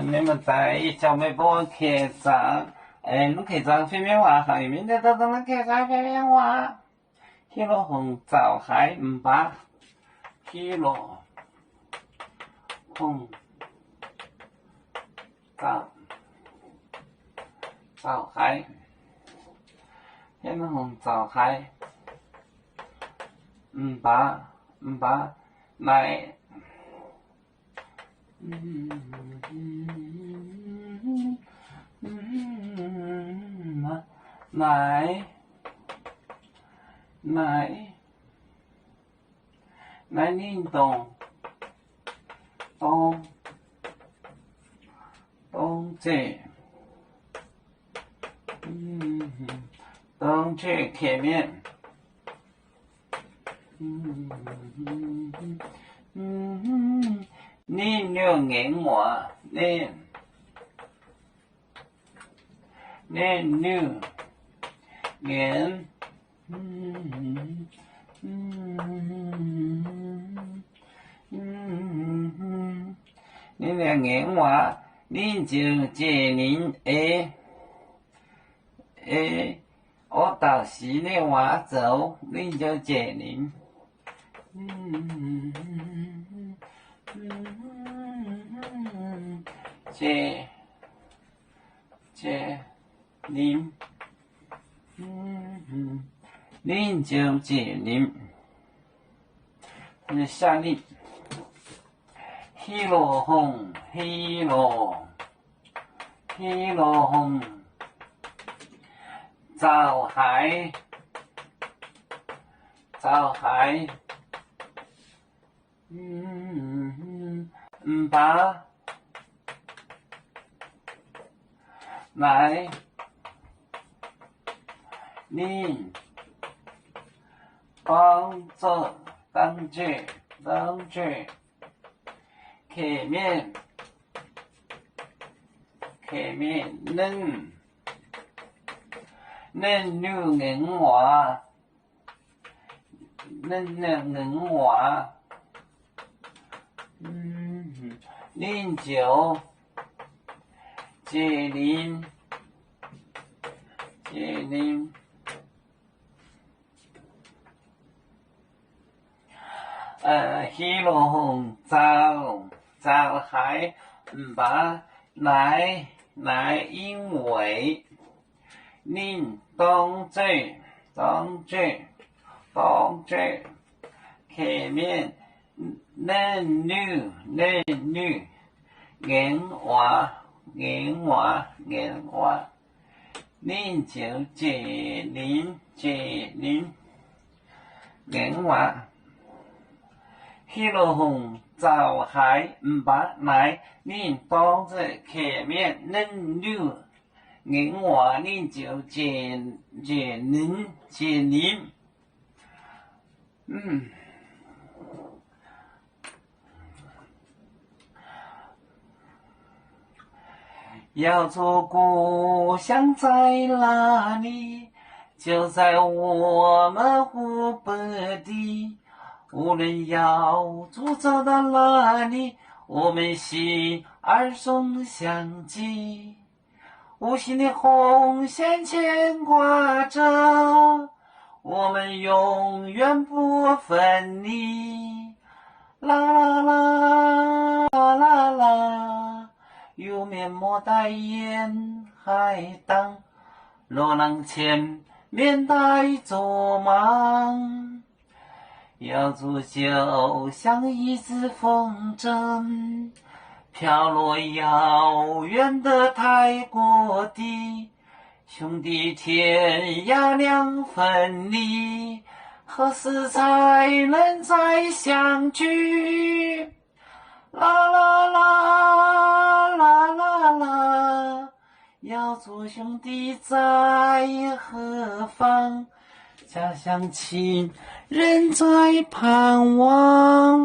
你们在小卖部客栈，客栈飞面话行业面的都能客栈飞面话，喜乐红早海500，喜乐红早海，喜乐红早海500来。来运动，冬至，冬至客面，你六眼我你六眼，你两眼话，你就借您我到时的话走，你就借您，借您，您就借您，下令。喜乐红，喜乐红，早海500来你帮助当局客面能六眼话，您就借您，喜乐红早海500来因为您冬至客面能女眼话，您就借您眼话。喜乐红早海500来，您冬至客面能女眼话，您就借您。要做故乡在哪里？就在我们湖北地。无论要走到哪里，我们心儿总相系。无形的红线牵挂着，我们永远不分离。啦啦啦，有面莫待烟海荡，罗浪前面带着忙。要煮就像一只风筝，飘落遥远的泰国地。兄弟天涯两分离，何时才能再相聚？啦啦啦，要做兄弟在何方？家乡亲人在盼望。